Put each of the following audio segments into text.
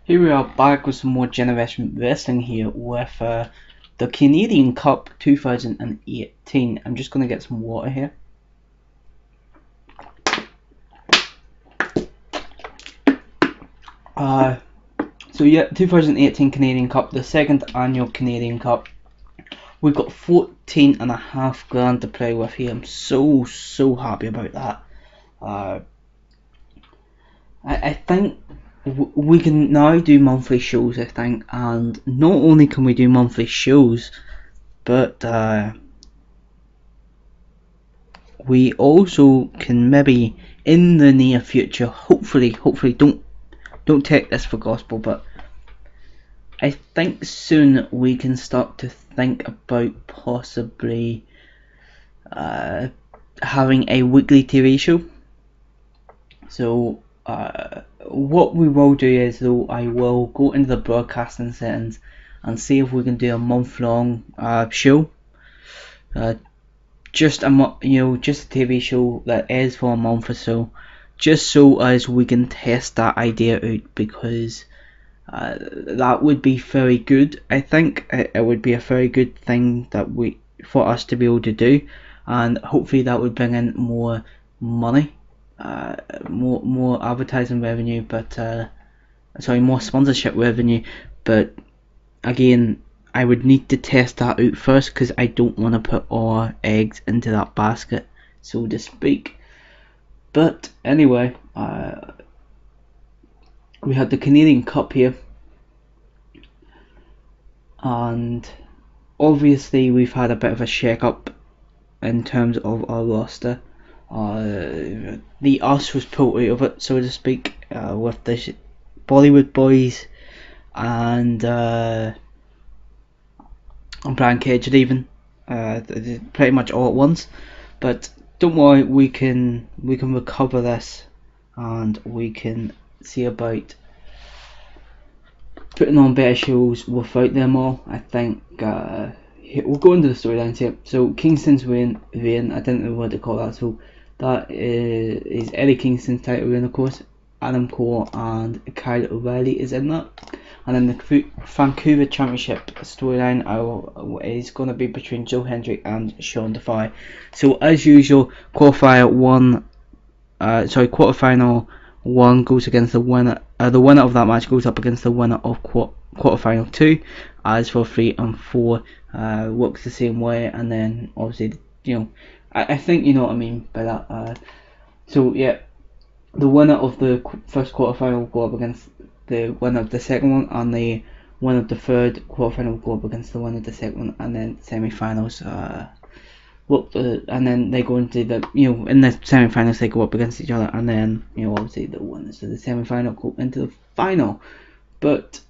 Here we are back with some more Generation Wrestling here with the Canadian Cup 2018. I'm just going to get some water here. So yeah, 2018 Canadian Cup, the second annual Canadian Cup. We've got 14.5 grand to play with here. I'm so happy about that. I think we can now do monthly shows, I think, and not only can we do monthly shows, but we also can maybe in the near future, hopefully don't take this for gospel, but I think soon we can start to think about possibly having a weekly TV show. So what we will do is, though, I will go into the broadcasting settings and see if we can do a month-long show. Just a TV show that is for a month or so, just so as we can test that idea out, because that would be very good. I think it would be a very good thing for us to be able to do, and hopefully that would bring in more money. More advertising revenue, but more sponsorship revenue. But again, I would need to test that out first, because I don't want to put all our eggs into that basket, so to speak. But anyway, we had the Canadian Cup here, and obviously we've had a bit of a shake-up in terms of our roster. The us was pulled out of it, so to speak, with the Bollywood boys and Brian Cage even, pretty much all at once. But don't worry, we can recover this, and we can see about putting on better shows without them all. I think we'll go into the storylines here. So Kingston's reign, I didn't know what to call that, so that is Eddie Kingston's title reign, of course. Adam Cole and Kyle O'Reilly is in that. And then the Vancouver Championship storyline is going to be between Joe Hendrick and Sean Defy. So as usual, quarterfinal one goes against the winner. The winner of that match goes up against the winner of quarterfinal 2. As for 3 and 4, works the same way, and then obviously I think you know what I mean by that. So yeah, the winner of the first quarterfinal will go up against the winner of the second one, and the winner of the third quarterfinal will go up against the winner of the second one, and then semi-finals. And then they go into the in the semi-finals they go up against each other, and then obviously the winners of the semi-final go into the final. But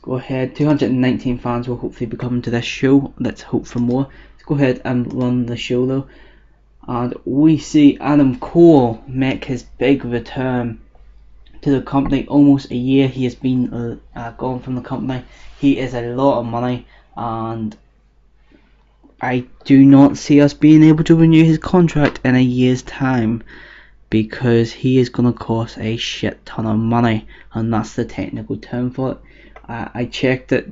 go ahead, 219 fans will hopefully be coming to this show. Let's hope for more. Let's go ahead and run the show though. And we see Adam Cole make his big return to the company. Almost a year he has been gone from the company. He is a lot of money, and I do not see us being able to renew his contract in a year's time, because he is going to cost a shit ton of money, and that's the technical term for it. I checked it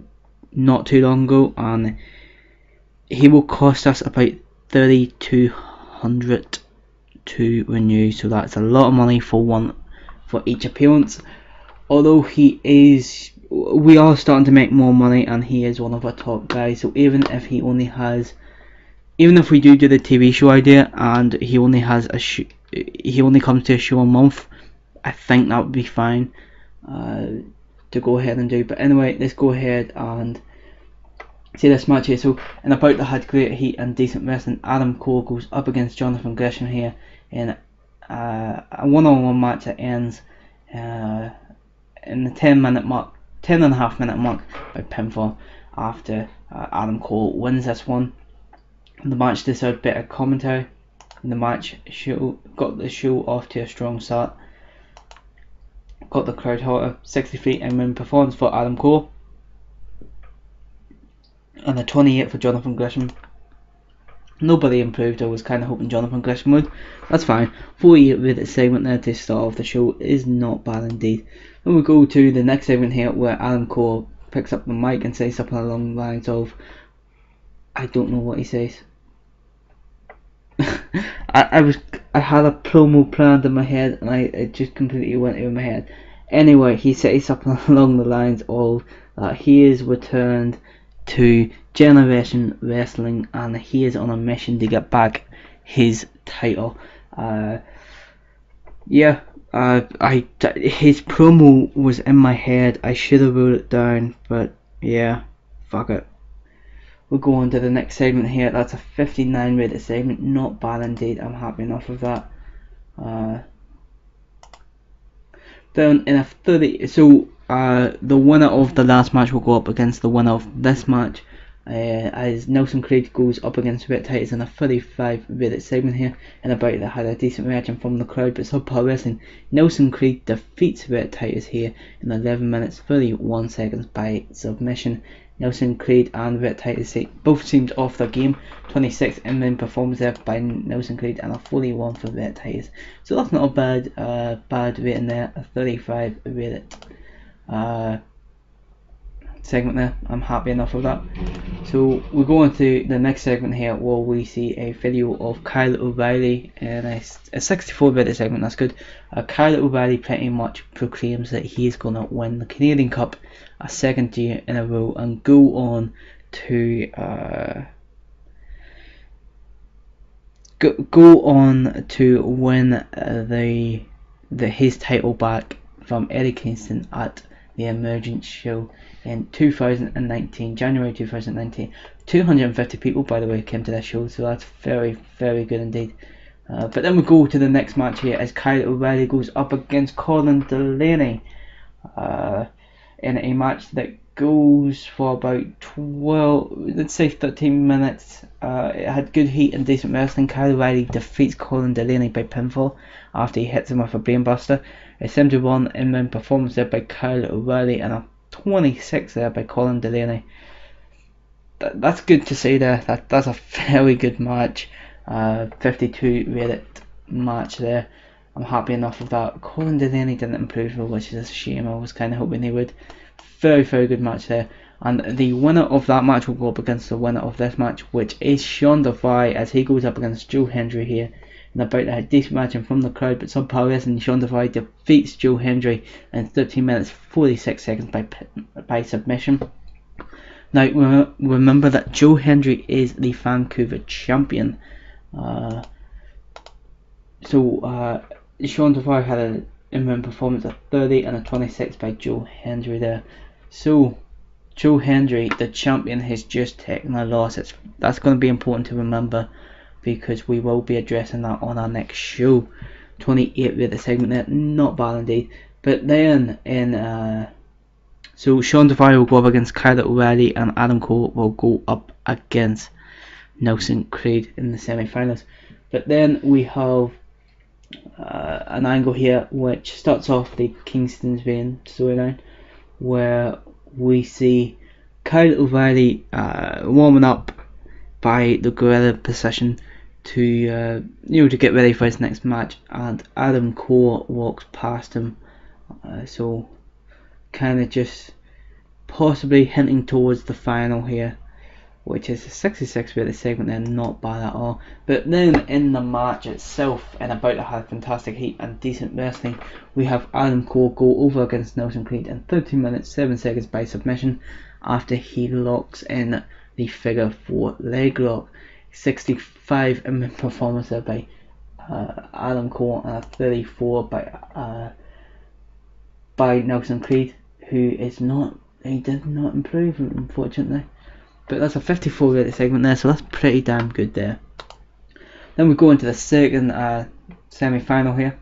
not too long ago, and he will cost us about $3,200 to renew. So that's a lot of money for each appearance. Although we are starting to make more money, and he is one of our top guys. So even if we do the TV show idea, and he only comes to a show a month, I think that would be fine to go ahead and do. But anyway, let's go ahead and see this match here. So in a bout that had great heat and decent wrestling, Adam Cole goes up against Jonathan Gresham here in a one-on-one match that ends in the 10.5 minute mark by pinfall, after Adam Cole wins this one. The match deserved better commentary. The match got the show off to a strong start. Got the crowd hotter. 63 in-ring performance for Adam Cole, and a 28 for Jonathan Gresham. Nobody improved. I was kind of hoping Jonathan Gresham would. That's fine. 48-minute segment there to start off the show is not bad indeed. Then we go to the next segment here where Adam Cole picks up the mic and says something along the lines of, I don't know what he says. I had a promo planned in my head and it just completely went over my head. Anyway, he says something along the lines of that he is returned to Generation Wrestling and he is on a mission to get back his title. His promo was in my head. I should have wrote it down, but yeah, fuck it. We'll go on to the next segment here. That's a 59 rated segment. Not bad indeed. I'm happy enough with that. Down in a 30. So the winner of the last match will go up against the winner of this match. As Nelson Creed goes up against Red Titus in a 35 rated segment here, and a bout that had a decent reaction from the crowd. But Subpar Wrestling, Nelson Creed defeats Red Titus here in 11 minutes 31 seconds by submission. Nelson Creed and Red Titus both seemed off their game. 26 in-ring performance there by Nelson Creed and a 41 for Red Titus. So that's not a bad rating there. A 35 rated segment there. I'm happy enough with that. So we'll go on to the next segment here where we see a video of Kyle O'Reilly in a 64 rated segment. That's good. Kyle O'Reilly pretty much proclaims that he's going to win the Canadian Cup a second year in a row and go on to win his title back from Eddie Kingston at the Emergence show in 2019, January 2019. 250 people, by the way, came to this show, so that's very, very good indeed. But then we go to the next match here as Kyle O'Reilly goes up against Colin Delaney in a match that goes for about 13 minutes. It had good heat and decent wrestling. Kyle O'Reilly defeats Colin Delaney by pinfall after he hits him with a brainbuster. A 71 in-ring performance there by Kyle O'Reilly and a 26 there by Colin Delaney. That's good to see there. That's a very good match. 52 rated match there. I'm happy enough with that. Colin Delaney didn't improve though, which is a shame. I was kind of hoping he would. Very, very good match there. And the winner of that match will go up against the winner of this match, which is Sean Defy, as he goes up against Joe Hendry here. And about a decent match from the crowd, but Subpar Wrestling, Sean Defy defeats Joe Hendry in 13 minutes 46 seconds by submission. Now remember that Joe Hendry is the Vancouver champion. Sean Defy had an in-ring performance of 30 and a 26 by Joe Hendry there. So Joe Hendry, the champion, has just taken a loss. That's going to be important to remember, because we will be addressing that on our next show. 28 with the segment there, not bad indeed. But then so Sean Defy will go up against Kyle O'Reilly and Adam Cole will go up against Nelson Creed in the semi-finals. But then we have an angle here which starts off the Kingston's Reign storyline, where we see Kyle O'Reilly warming up by the gorilla position to get ready for his next match, and Adam Cole walks past him, so kind of just possibly hinting towards the final here, which is a 66 rated segment there, not bad at all. But then in the match itself, and about to have fantastic heat and decent wrestling, we have Adam Cole go over against Nelson Creed in 13 minutes 7 seconds by submission after he locks in the figure 4 leg lock. 65 in performance there by Adam Cole and a 34 by Nelson Creed, he did not improve, unfortunately. But that's a 54 rated segment there, so that's pretty damn good there. Then we go into the second semi-final here,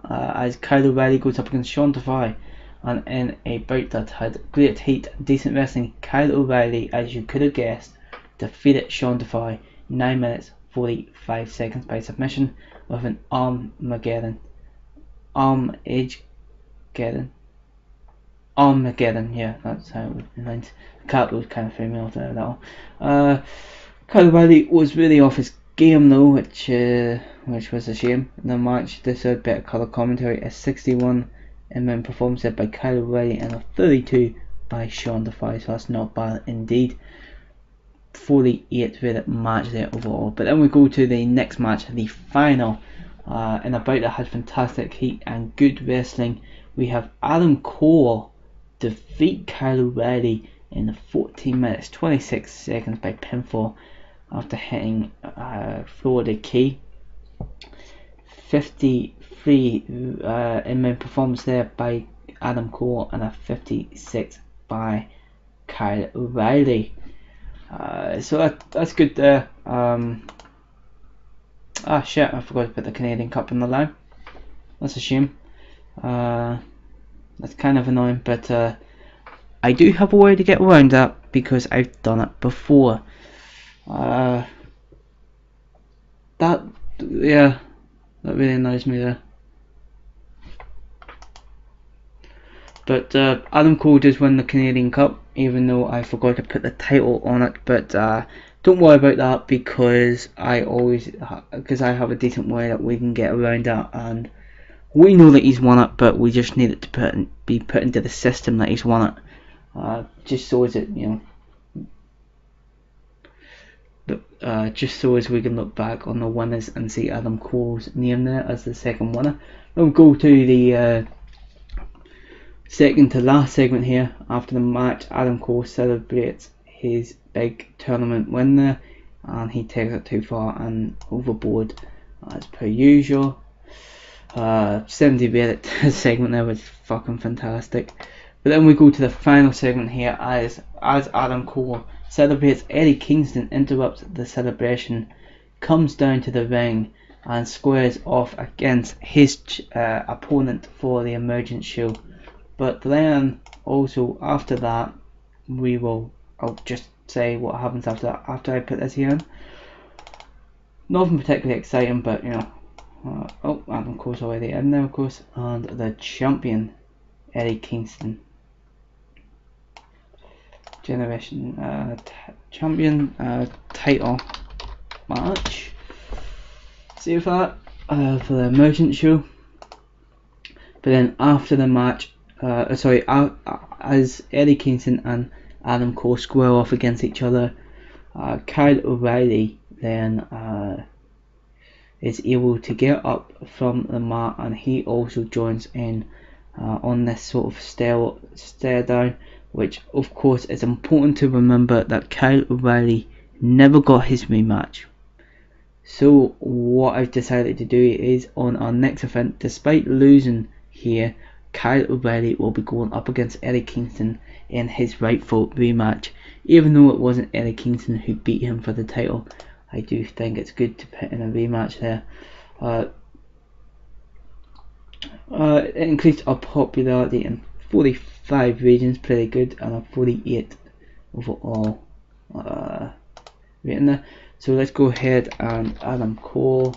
as Kyle O'Reilly goes up against Sean Defy, and in a bout that had great heat and decent wrestling, Kyle O'Reilly, as you could have guessed, defeated Sean Defy 9 minutes 45 seconds by submission with an Armageddon, yeah, that's how it lines. The capitals kind of threw me off there, that one. Kyle O'Reilly was really off his game though, which was a shame. In the match, this had better colour commentary. A 61 in-ring performance by Kyle O'Reilly and a 32 by Sean Defy, so that's not bad indeed. 48-minute match there overall. But then we go to the next match, the final. In a bout that had fantastic heat and good wrestling, we have Adam Cole defeat Kyle O'Reilly in the 14 minutes 26 seconds by pinfall after hitting Florida Key. 53 in-ring performance there by Adam Cole and a 56 by Kyle O'Reilly. So that's good there. Shit, I forgot to put the Canadian Cup in the line. That's a shame. That's kind of annoying, but I do have a way to get around that because I've done it before. That really annoys me there. But Adam Cole does win the Canadian Cup, even though I forgot to put the title on it. But don't worry about that because I have a decent way that we can get around that, and we know that he's won it, but we just need it to be put into the system that he's won it. Just so as we can look back on the winners and see Adam Cole's name there as the second winner. Then we'll go to the second to last segment here. After the match, Adam Cole celebrates his big tournament win there, and he takes it too far and overboard as per usual. 70-minute segment there was fucking fantastic. But then we go to the final segment here as Adam Cole celebrates. Eddie Kingston interrupts the celebration, comes down to the ring and squares off against his opponent for the Emergence show. But then also after that, I'll just say what happens after that, after I put this here in. Nothing particularly exciting, but you know, Adam Cole's already in there, of course, and the champion Eddie Kingston, Generation champion title match. See for that for the Emergence show. But then after the match, as Eddie Kingston and Adam Cole square off against each other, Kyle O'Reilly then is able to get up from the mat, and he also joins in on this sort of stare down, which of course is important to remember that Kyle O'Reilly never got his rematch. So what I've decided to do is, on our next event, despite losing here, Kyle O'Reilly will be going up against Eddie Kingston in his rightful rematch. Even though it wasn't Eddie Kingston who beat him for the title, I do think it's good to put in a rematch there. It increased our popularity in 45 regions, pretty good, and a 48 overall rating there. So let's go ahead and Adam Cole,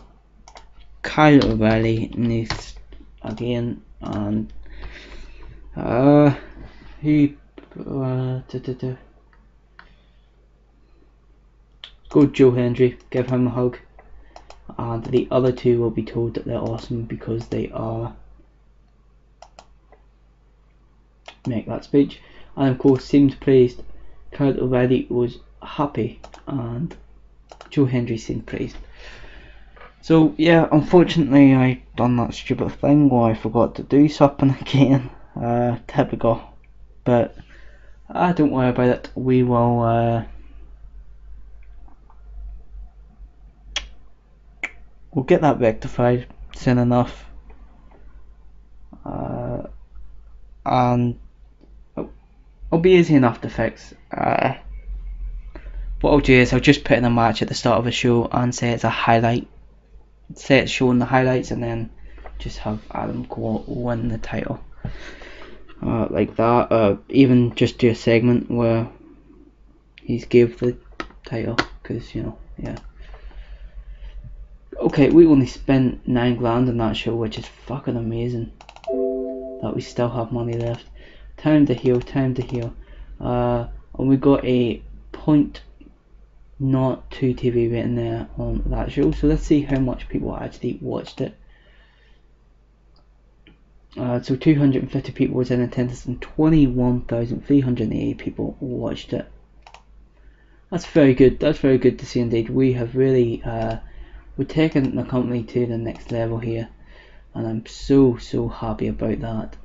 Kyle O'Reilly next again, and go Joe Hendry, give him a hug, and the other two will be told that they're awesome because they are. Make that speech. And of course seemed pleased. Kyle O'Reilly was happy and Joe Hendry seemed pleased. So yeah, unfortunately I done that stupid thing where I forgot to do something again. Typical. But don't worry about it. We will we'll get that rectified soon enough. And it'll be easy enough to fix. What I'll do is I'll just put in a match at the start of a show and say it's a highlight, say it's showing the highlights, and then just have Adam Cole win the title like that. Even just do a segment where he's gave the title, because you know, yeah. Okay, we only spent $9 grand on that show, which is fucking amazing that we still have money left. Time to heal, time to heal. And we got a not 2 TV rating there on that show. So let's see how much people actually watched it. So 250 people was in attendance and 21,380 people watched it. That's very good. That's very good to see indeed. We have really we're taking the company to the next level here, and I'm so happy about that.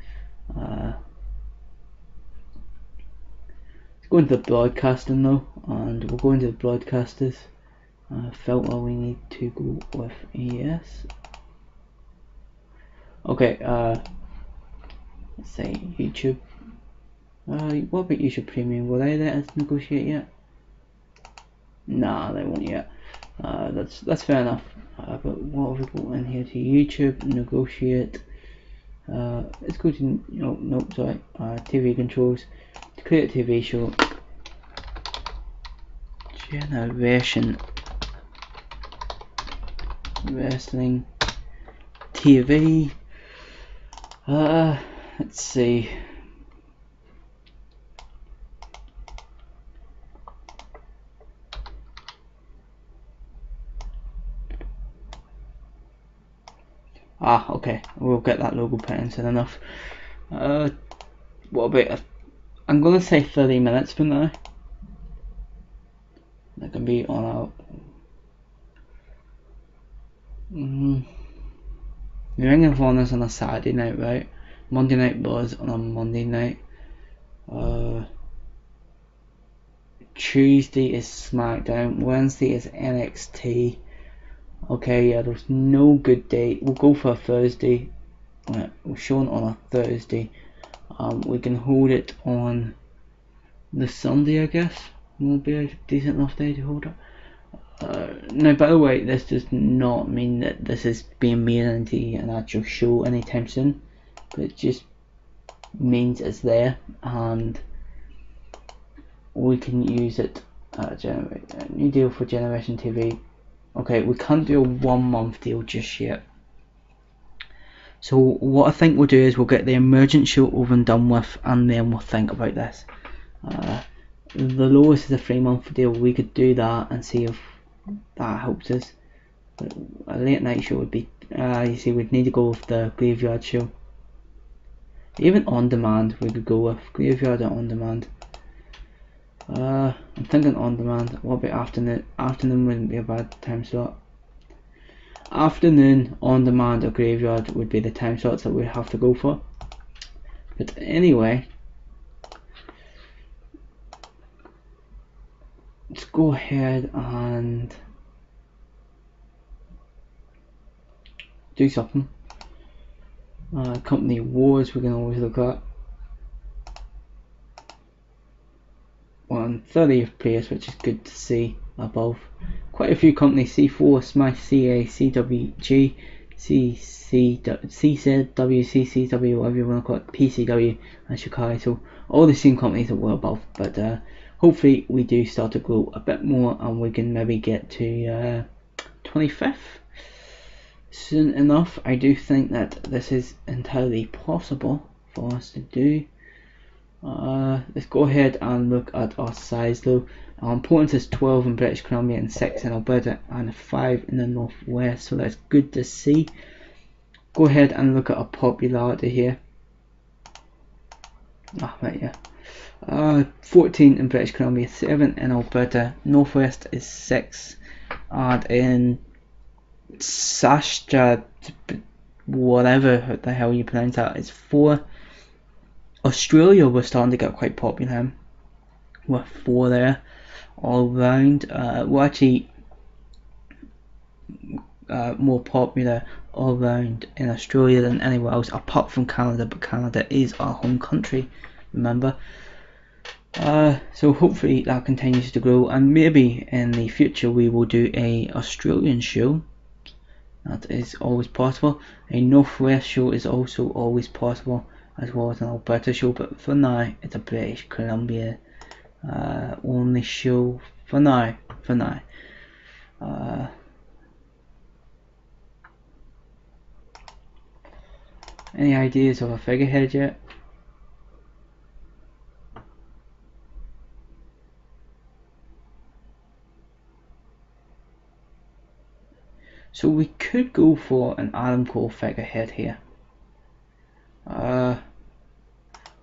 Let's go into the broadcasting now, and we'll go into the broadcasters. Filter we need to go with yes. Okay, let's say YouTube. What about YouTube Premium? Will they let us negotiate yet? Nah, they won't yet. That's fair enough. But what have we got in here to YouTube? Negotiate. Let's go to nope, sorry. TV controls. To create a TV show. Generation Wrestling TV. Let's see. Okay, we'll get that logo put in soon enough. What about I'm gonna say 30 minutes for now. That can be on our the Ring of Honor's on a Saturday night, right? Monday Night Buzz on a Monday night. Tuesday is SmackDown. Wednesday is NXT. Okay, yeah, there's no good date. We'll go for a Thursday. We're showing on a Thursday. We can hold it on the Sunday, I guess. Will be a decent enough day to hold it. Now, by the way, this does not mean that this is being made into an actual show anytime soon. But it just means it's there, and we can use it. New deal for Generation TV. Okay, we can't do a 1 month deal just yet. So what I think we'll do is we'll get the emergent show over and done with, and then we'll think about this. The lowest is a 3 month deal. We could do that and see if that helps us. But a late night show would be, you see, we'd need to go with the graveyard show. Even on demand, we could go with graveyard or on demand. I'm thinking on demand. What about afternoon? Afternoon wouldn't be a bad time slot. Afternoon, on demand, or graveyard would be the time slots that we have to go for. But anyway, let's go ahead and do something. Company wars we can always look at. On 30th place, which is good to see above. Quite a few companies: C4, Smash, CA, CWG, CCW, CCW, whatever you want to call it, PCW, and Shikai. So all the same companies that were above, but hopefully we do start to grow a bit more, and we can maybe get to 25th soon enough. I do think that this is entirely possible for us to do. Let's go ahead and look at our size though. Our importance is 12 in British Columbia and 6 in Alberta and 5 in the northwest, so that's good to see. Go ahead and look at our popularity here. Right, yeah. 14 in British Columbia, 7 in Alberta, northwest is 6, and in Saskatchewan, whatever the hell you pronounce that, is 4. Australia was starting to get quite popular with 4 there all round. We're actually more popular all round in Australia than anywhere else apart from Canada, but Canada is our home country, remember. So hopefully that continues to grow, and maybe in the future we will do a Australian show. That is always possible. A Northwest show is also always possible, as well as an Alberta show, but for now it's a British Columbia only show for now. Any ideas of a figurehead yet? So we could go for an Adam Cole figurehead here.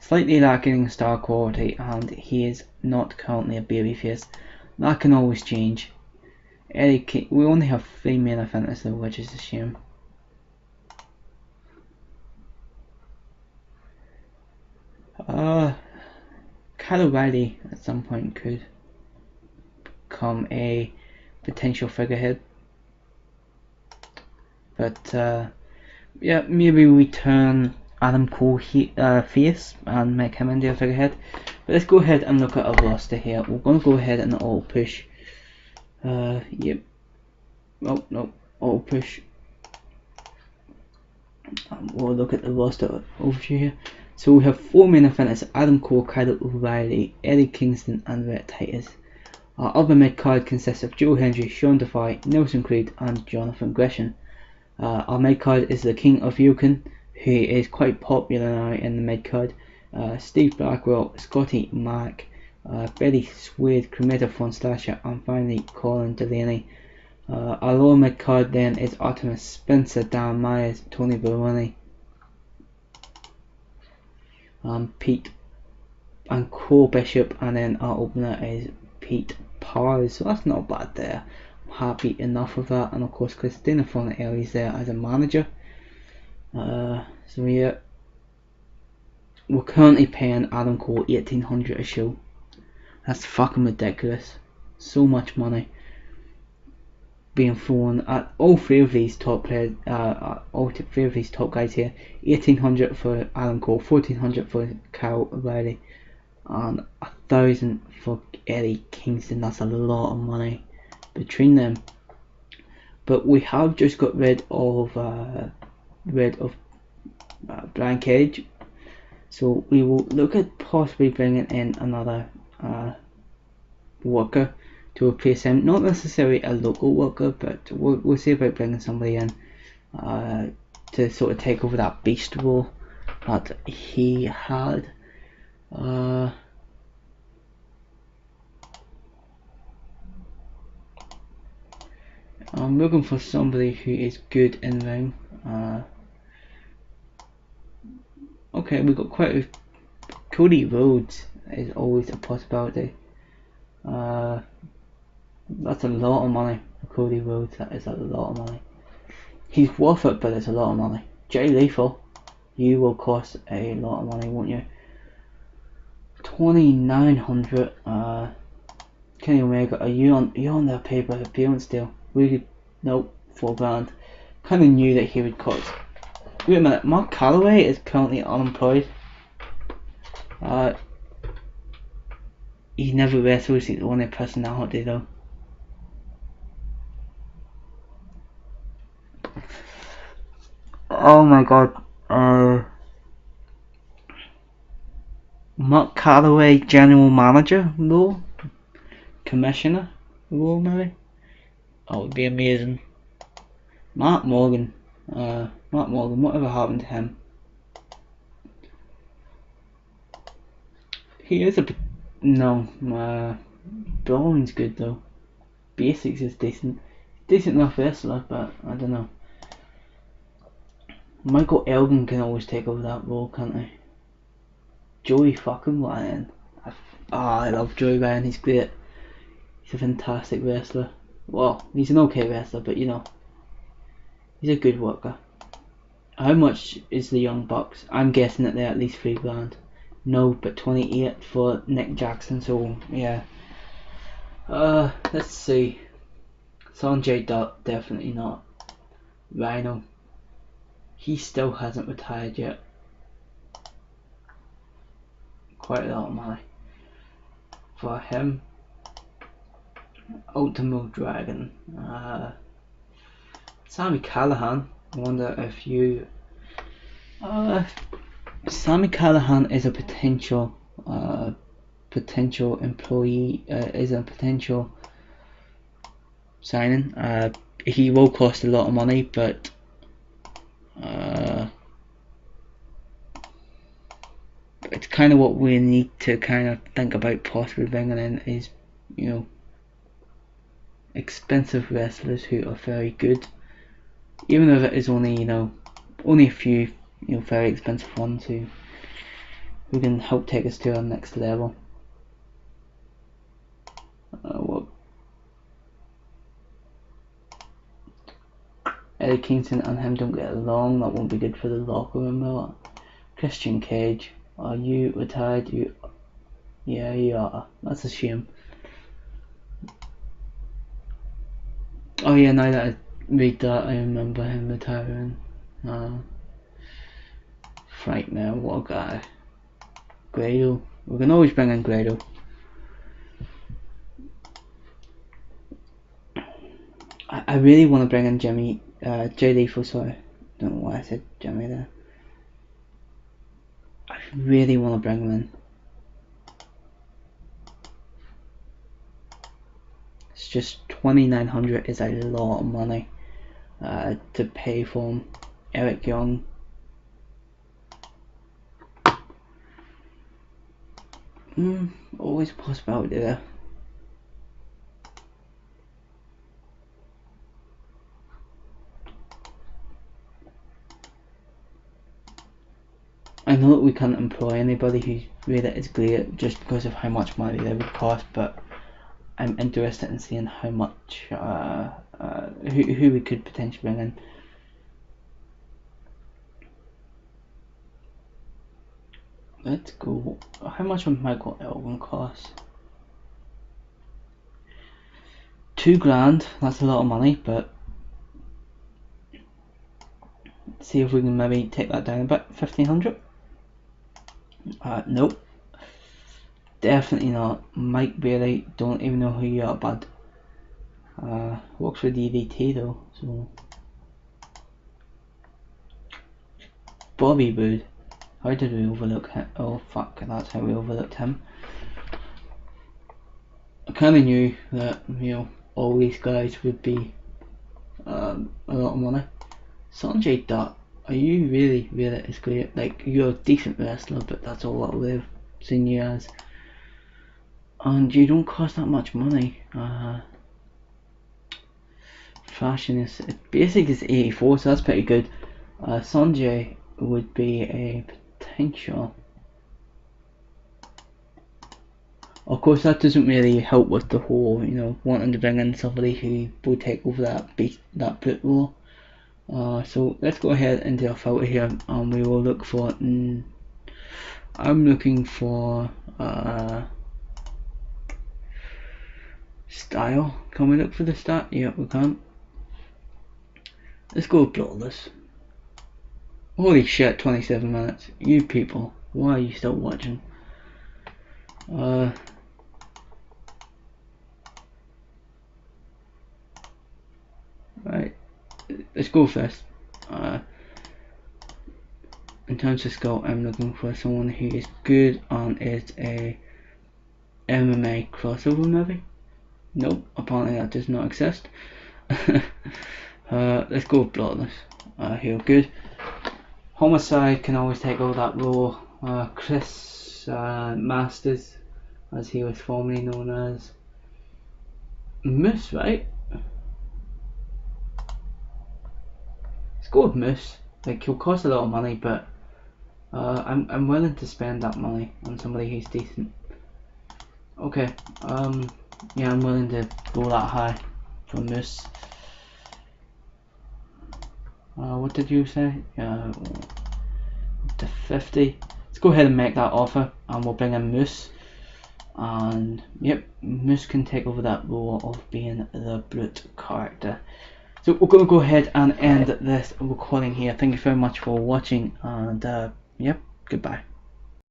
Slightly lacking star quality, and he is not currently a babyface. That can always change. We only have 3 main eventers though, which is a shame. Kyle O'Reilly at some point could become a potential figurehead, but yeah, maybe we turn Adam Cole face and make him into a figurehead. But let's go ahead and look at our roster here. We're going to go ahead and auto push. Yep. Oh no, auto push. We'll look at the roster overview here. So we have 4 main eventers: Adam Cole, Kyle O'Reilly, Eddie Kingston, and Rhett Titus. Our other mid card consists of Joe Hendry, Sean Defy, Nelson Creed, and Jonathan Gresham. Our mid card is the King of Yukon, who is quite popular now in the mid card. Steve Blackwell, Scotty Mack, Betty Swade, Cremata Von Stasher, and finally Colin Delaney. Our lower mid card then is Artemis Spencer, Dan Myers, Tony Baroni, Pete and Cole Bishop, and then our opener is Pete Powers. So that's not bad there. I'm happy enough with that, and of course Christina Fontanelli is there as a manager. So yeah, we're currently paying Adam Cole $1,800 a show. That's fucking ridiculous. So much money being thrown at all 3 of these top players, all 3 of these top guys here. $1,800 for Adam Cole, $1,400 for Kyle O'Reilly, and $1,000 for Eddie Kingston. That's a lot of money between them. But we have just got rid of Brian Cage, so we will look at possibly bringing in another worker to replace him. Not necessarily a local worker, but we'll see about bringing somebody in to sort of take over that beast role that he had. I'm looking for somebody who is good in ring. Okay, we've got quite a... Cody Rhodes is always a possibility. That's a lot of money for Cody Rhodes. That is a lot of money. He's worth it, but it's a lot of money. Jay Lethal, you will cost a lot of money, won't you? $2,900. Kenny Omega, are you on their paper appearance deal? Really? Nope, $4,000. Kind of knew that he would cost. Wait a minute, Mark Calloway is currently unemployed. He never wrestles. He's only a personality though. Oh my god. Mark Calloway, general manager role? Commissioner role maybe? That would be amazing. Mark Morgan, whatever happened to him? He is Brawling's good though. Basics is decent enough wrestler, but I don't know. Michael Elgin can always take over that role, can't he? Joey fucking Ryan. I love Joey Ryan, he's great. He's a fantastic wrestler. Well, he's an okay wrestler, but you know, he's a good worker. How much is the Young Bucks? I'm guessing that they're at least $3,000. No, but 28 for Nick Jackson, so yeah. Let's see. Sanjay Dutt, definitely not. Rhino, he still hasn't retired yet. Quite a lot of money for him. Ultimate Dragon. Sami Callihan. I wonder if you... Sami Callihan is a potential employee, is a potential signing. He will cost a lot of money, but it's kind of what we need to kind of think about possibly bringing in is, you know, expensive wrestlers who are very good. even if it is only, you know, only a few, you know, very expensive ones who can help take us to our next level. Well, Eddie Kingston and him don't get along. That won't be good for the locker room, will it? Christian Cage, are you retired? Yeah, you are. That's a shame. Oh yeah, now that I read that, I remember him retiring. Right now, what a guy. Grado. We can always bring in Grado. I really want to bring in Jay Lethal, sorry. Don't know why I said Jimmy there. I really want to bring him in. It's just 2,900 is a lot of money to pay for him. Eric Young. Always a possibility there. I know that we can't employ anybody who's really is great just because of how much money they would cost, but I'm interested in seeing how much who we could potentially bring in. Let's go. How much would Michael Elgin cost? $2,000. That's a lot of money, but see if we can maybe take that down a bit. 1,500. Nope. Definitely not. Mike Bailey, don't even know who you are, bud. Works for DVT though, so. Bobby Roode. How did we overlook him? Oh fuck, that's how we overlooked him. I kinda knew that, you know, all these guys would be a lot of money. Sanjay Dutt, are you really as great? Like, you're a decent wrestler, but that's all that we've seen you as. And you don't cost that much money. Fashion is basic is 84, so that's pretty good. Sanjay would be a potential. Of course, that doesn't really help with the whole, you know, wanting to bring in somebody who will take over that brute role. So let's go ahead and do a filter here, and we will look for. I'm looking for style. Can we look for the stat? Yeah, we can. Let's go Flawless. Holy shit, 27 minutes. You people, why are you still watching? Right, let's go first. In terms of skill, I'm looking for someone who is good and is a MMA crossover maybe? Nope, apparently that does not exist. Let's go with Flawless. Here, good. Homicide can always take over that role. Chris Masters, as he was formerly known as. Moose, right? Let's go with Moose. Like, he'll cost a lot of money, but I'm willing to spend that money on somebody who's decent. Okay, yeah, I'm willing to go that high for Moose. What did you say? To 50. Let's go ahead and make that offer, and we'll bring in Moose. And yep, Moose can take over that role of being the brute character. So we're going to go ahead and end this recording here. Thank you very much for watching, and yep, goodbye.